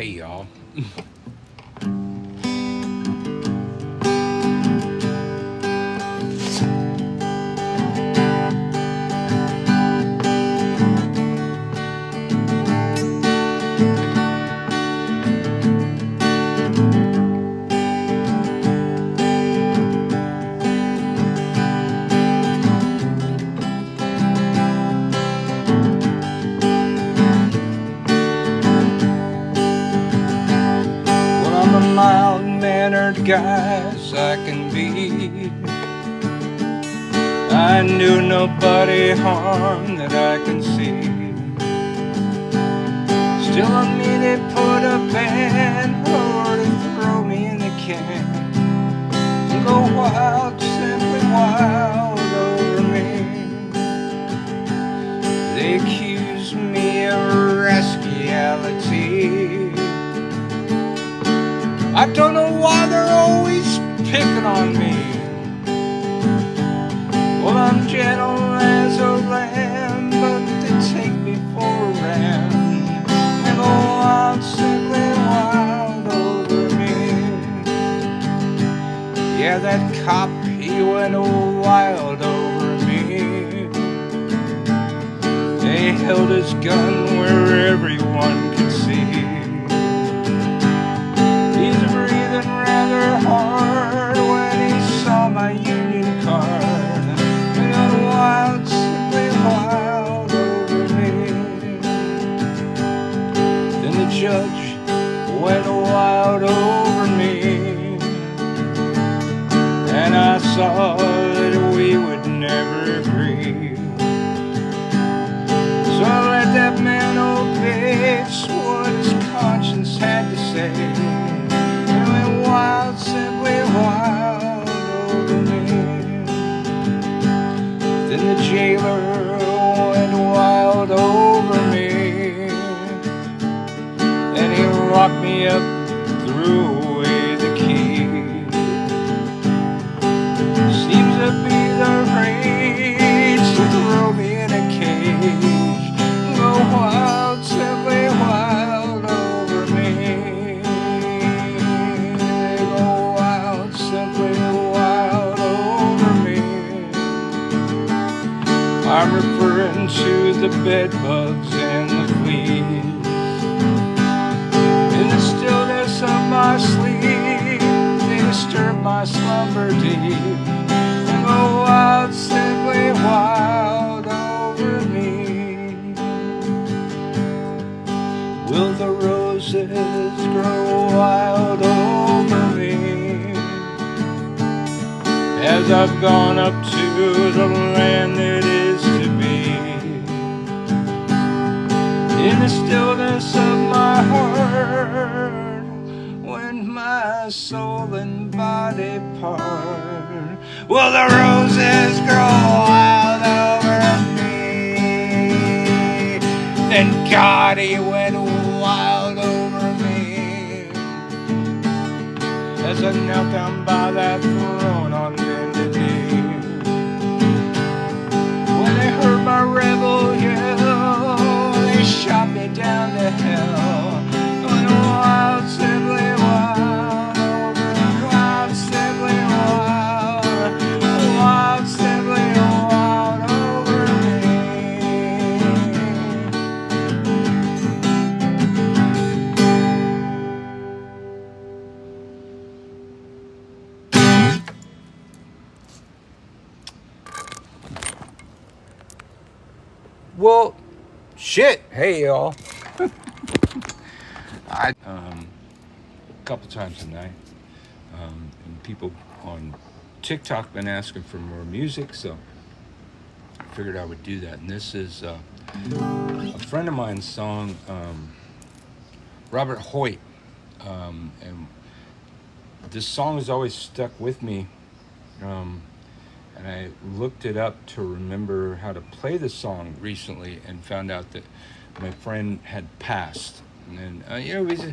Hey, y'all. Well, I'm a mild-mannered guy as I can be. I knew nobody harm that I can see. Still, I mean, they put a ban or to throw me in the can. Go wild, simply wild over me. They accuse me of rascality. I don't know why they're always picking on me. Well, I'm gentle as a lamb, but they take me for a ram. And go wild, simply wild over me. Yeah, that cop, he went wild over me. They held his gun where everyone could see. He's breathing rather hard when he saw my union card. They got wild, simply wild over me. Then the judge went wild over me. And I saw that we would never agree. So I let that man obey what his conscience had to say. And went wild, simply wild over me. Then the jailer went wild over me. And he locked me up, threw away the key. Seems to be the rage to throw me in a cage. Go wild, simply wild over me. Go wild, simply wild over me. I'm referring to the bed bugs and the fleas. In the stillness of my sleep, they disturb my slumber deep. And go wild, simply wild over me. Will the roses grow wild over me as I've gone up to the land that is to be? In the stillness of my heart, when my soul and body part, will the roses grow wild over me? Then God, he went wild over me as I knelt down by that throne on bended knee. When they heard my rebel yell, they shot me down to hell. Went wild, simply wild over, wild, simply wild, wild, simply wild over me. Well, shit. Hey, y'all. I a couple times a night, and people on TikTok been asking for more music, so I figured I would do that. And this is a friend of mine's song, Robert Hoyt, and this song has always stuck with me. And I looked it up to remember how to play the song recently, and found out that my friend had passed. And then, you know, he's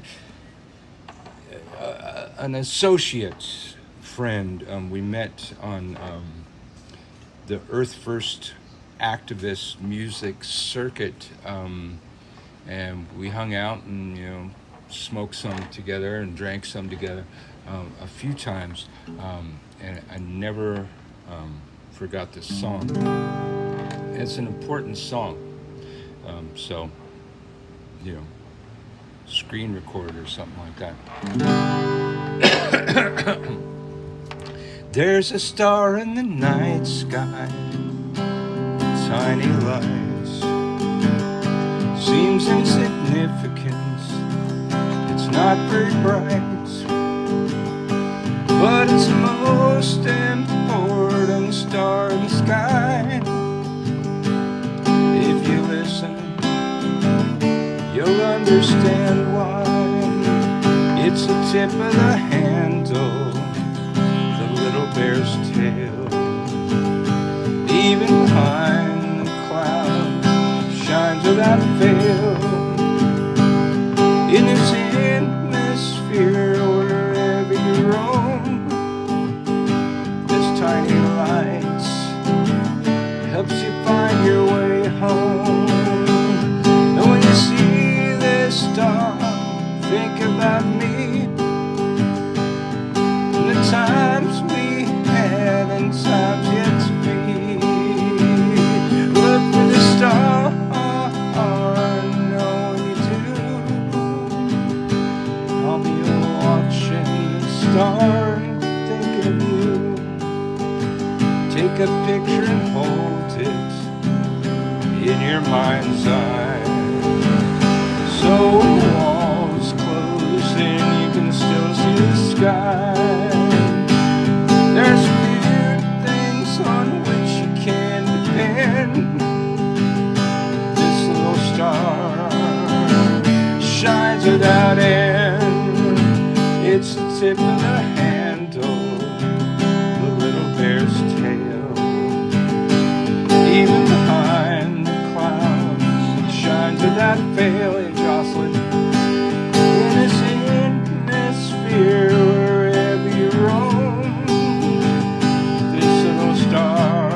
an associate friend. We met on the Earth First activist music circuit, and we hung out and, you know, smoked some together and drank some together a few times, and I never forgot this song. It's an important song, so you know, screen record or something like that. There's a star in the night sky, tiny lights, seems insignificant, it's not very bright, but it's the most important star in the sky. If you listen, you'll understand why. It's the tip of the handle, the little bear's tail. Even behind the clouds, shines without fail. In this hemisphere, wherever you roam, this tiny light helps you find your way home. And when you see this star, think about me, and the times we had and times yet to be. Look for the star, know when you do, I'll be watching the star and thinking of you. Take a picture and hold it in your mind's eye, so when the walls close in, you can still see the sky. There's few things on which you can depend. This little star shines without end. It's the tip of the handle, the little bear's tail. Even behind the clouds, it shines without fail. Hey, Jocelyn. In this hemisphere, wherever you roam, this little star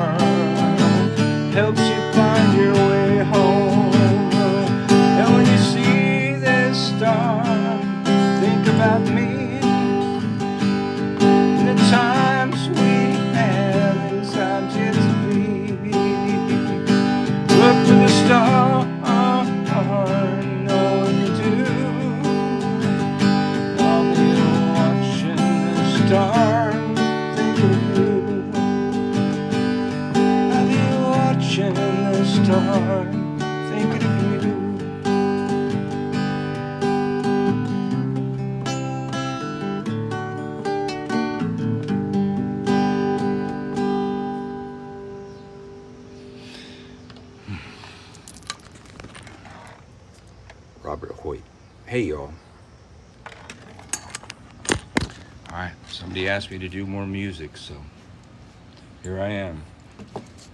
helps you find your way home. And when you see this star, think about me, and the times we had and times yet to be. Look for the star, know when you do, I'll be watching the star and thinking of you. I'll be watching the star thinking of you. Robert Hoyt. Hey, y'all. Alright, somebody asked me to do more music, so here I am,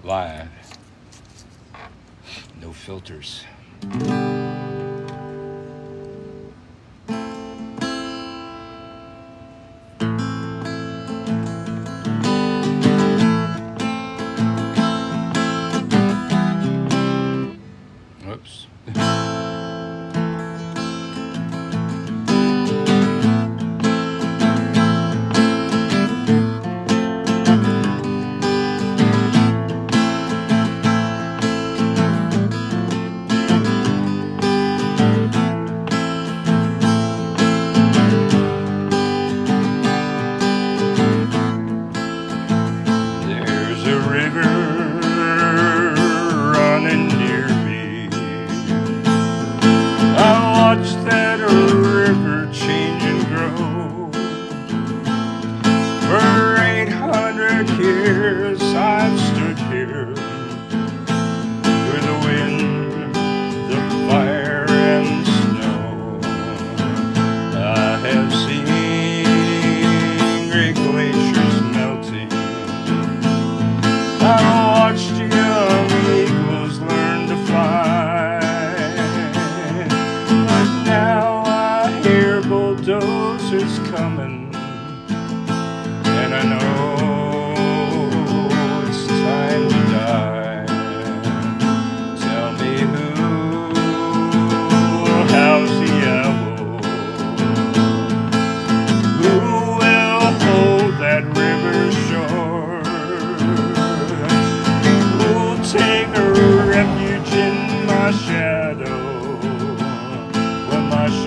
live. No filters. Whoops.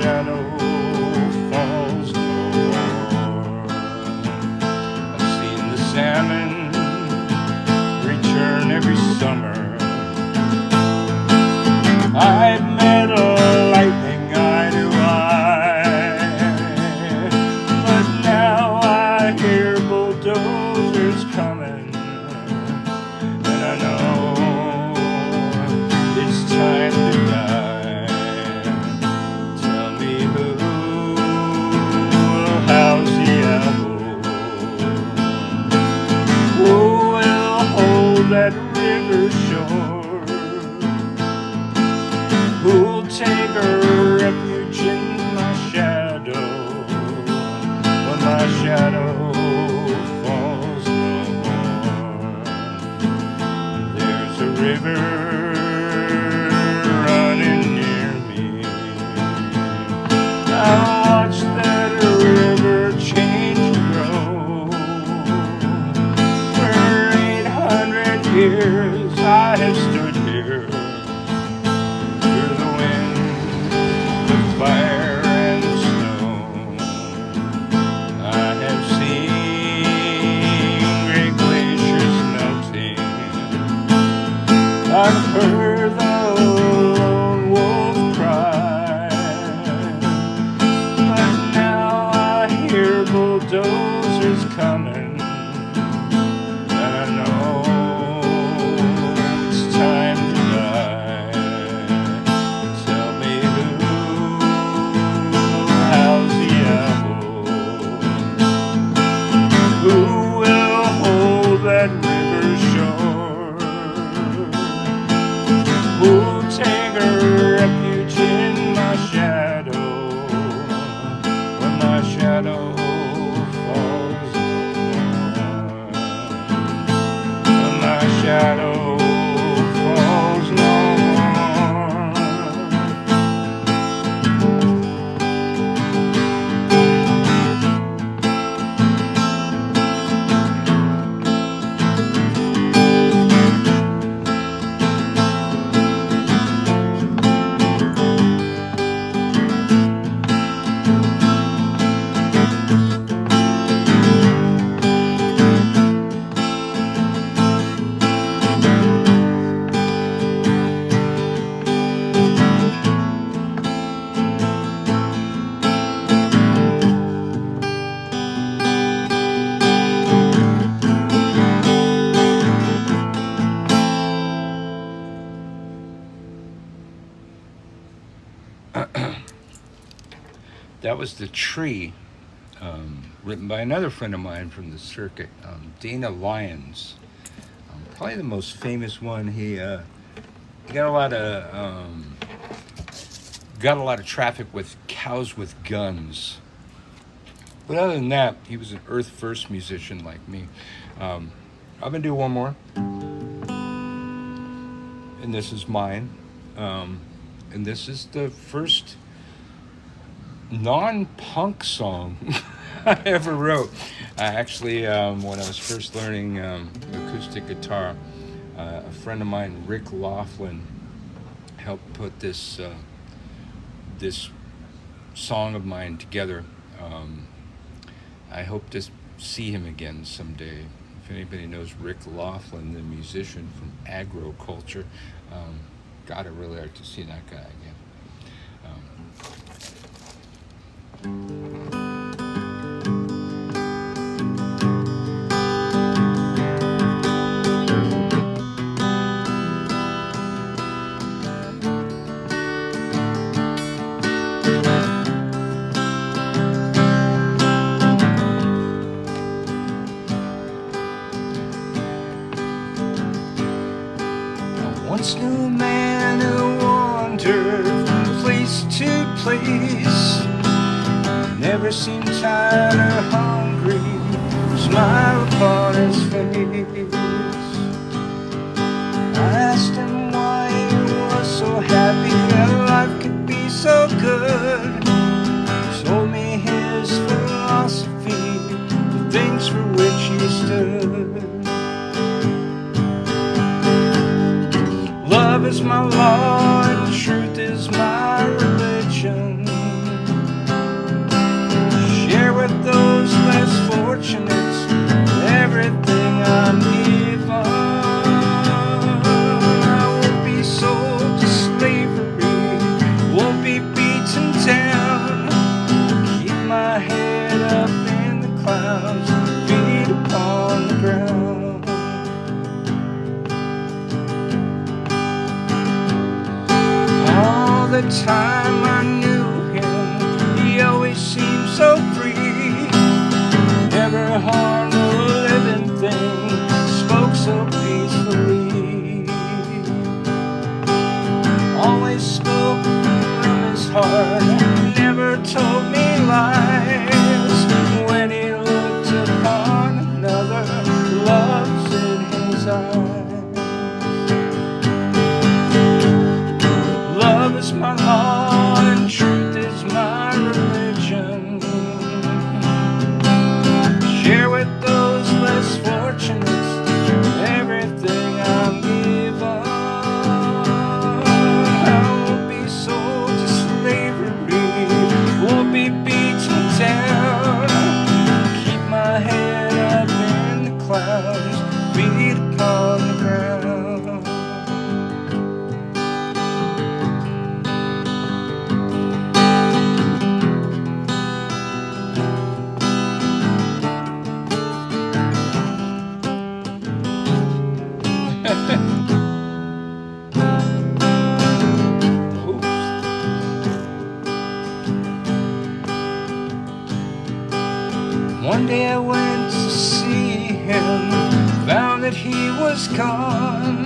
shadow falls no more. I've seen the salmon return every summer. I've met a lightning eye to eye, but now I hear bulldozers coming, and I know it's time to die. Tell me who will house the apple, who will hold that river shore, who'll take a refuge in my shadow when my shadow falls no more. There's a river running near me. I watch that river change and grow. For 800 years I have stood here, fire and snow. I have seen great glaciers melting. I've heard the lone wolf cry, but now I hear bulldozers coming, and I know it's time to die. Tell me who who will hold that river shore, who'll take a refuge in my shadow when my shadow falls no more, when my shadow falls no That was The Tree, written by another friend of mine from the circuit, Dana Lyons. Probably the most famous one. He got a lot of traffic with Cows with Guns. But other than that, he was an Earth First musician like me. I'm gonna do one more, and this is mine. And this is the first non-punk song I ever wrote. Actually, when I was first learning acoustic guitar, a friend of mine, Rick Laughlin, helped put this song of mine together. I hope to see him again someday. If anybody knows Rick Laughlin, the musician from Agroculture, God, I'd really like to see that guy again. Once knew a man who wandered from place to place, never seemed tired or hungry, smile upon his face. I asked him why he was so happy that life could be so good. He told me his philosophy, the things for which he stood. Love is my law and truth is my religion. time I knew him, he always seemed so free. Never harmed a living thing, spoke so peacefully. Always spoke from his heart, never told me lies. When he looked upon another, love's in his eyes. Love is my law and truth is my religion. Share with those less fortunate everything I'm given. I won't be sold to slavery, won't be beaten down. Keep my head up in the clouds, feet upon the ground. One day I went to see him, found that he was gone,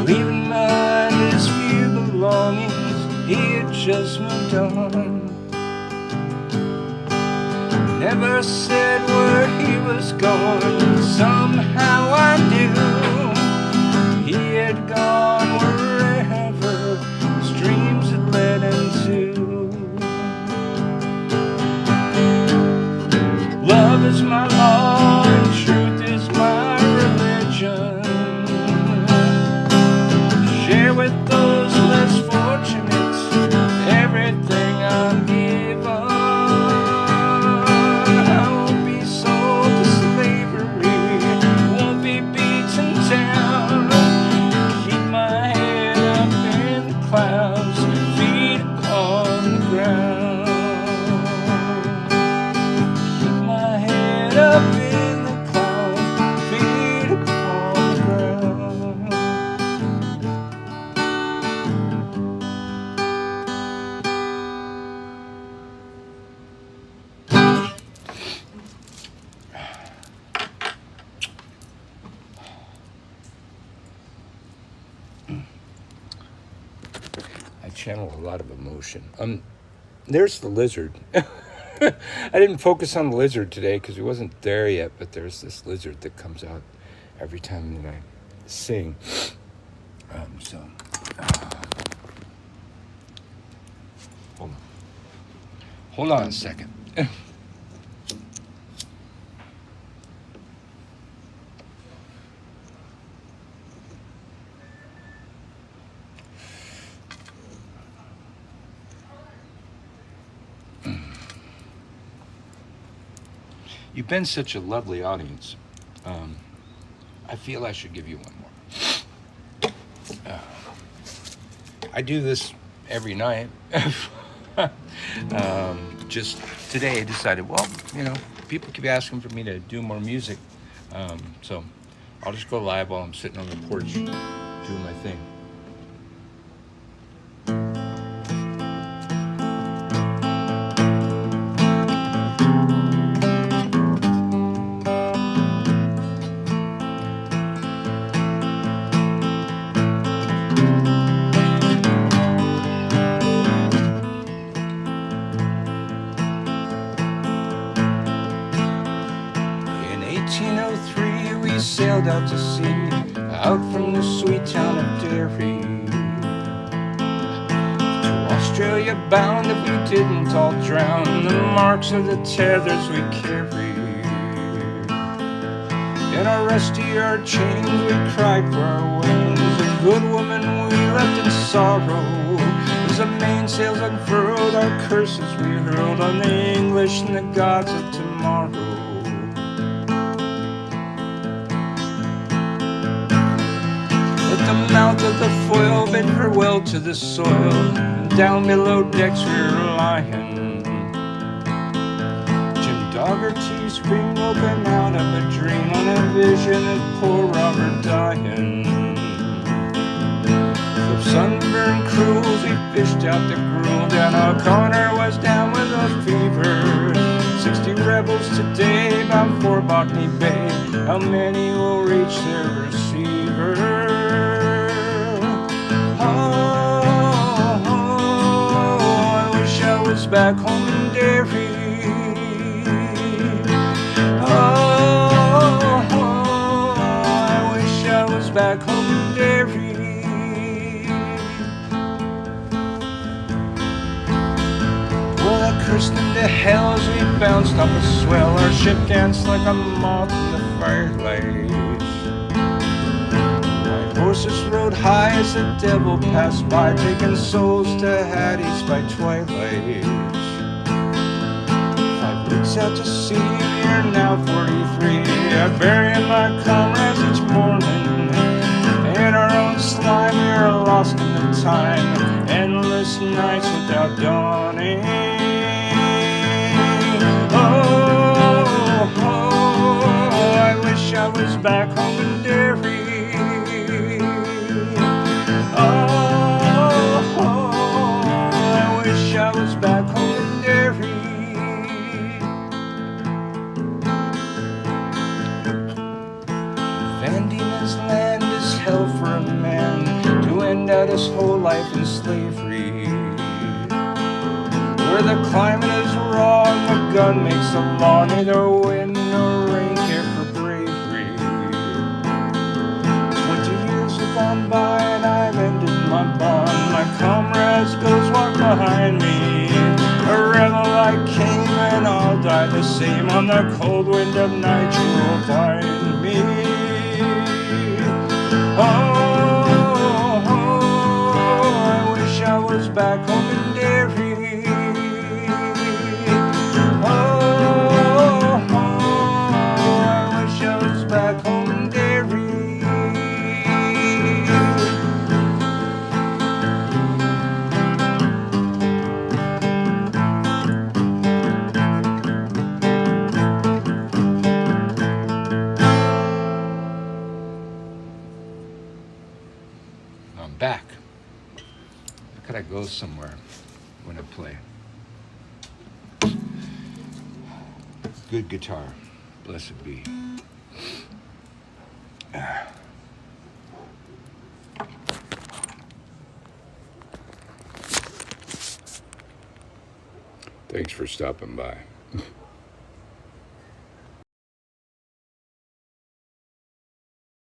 leaving behind his few belongings, he had just moved on. Never said where he was going, somehow I knew he had gone wherever his dreams had led him to. Love is my law and truth is my religion. Share with those less fortunate everything I'm given. I won't be sold to slavery, won't be beaten down. Keep my head up in the clouds, feet on the ground. Up in the clouds, feet upon the ground. I channel a lot of emotion. There's the lizard. I didn't focus on the lizard today because he wasn't there yet, but there's this lizard that comes out every time that I sing. Hold on a second. You've been such a lovely audience. I feel I should give you one more. I do this every night. Just today I decided, well, people keep asking for me to do more music. So I'll just go live while I'm sitting on the porch doing my thing. Sailed out to sea, out from the sweet town of Derry, to Australia bound. If we didn't all drown, the marks of the tethers we carry. In our rusty-yard chains we cried for our wings, a good woman we left in sorrow. As the mainsails unfurled, our curses we hurled on the English and the gods of tomorrow. At the mouth of the foil bid farewell to the soil, down below decks we were lying. Jim Dougherty spring open out of a dream on a vision of poor Robert dying. The sunburned crews, we fished out the gruel. Dan O'Connor was down with a fever. 60 rebels today bound for Botany Bay. How many will reach their receiver? Oh, I wish I was back home in Derry. Oh, I wish I was back home in Derry. Well, I cursed into hell as we bounced off a swell. Our ship danced like a moth in the firelight. My horses rode high as the devil passed by, taking souls to Hades by twilight. 5 weeks out to sea, we are now 43. I bury my comrades each morning. In our own slime, we are lost in the time. Endless nights without dawning. Oh, I wish I was back home in Derry. Oh, I wish I was back home in Derry. Van Diemen's Land is hell for a man to end out his whole life in slavery, where the climate is raw and the gun makes the law. Neither wind nor rain care for bravery. 20 years have gone by and I've ended my bond. My comrades ghosts walk behind me. A rebel I came and I'll die the same. On the cold wind of night you will find me. Oh, I wish I was back home in Derry. Oh, I wish I was back home in Derry. I'm back. How could I go somewhere when I play? Good guitar, blessed be. Thanks for stopping by.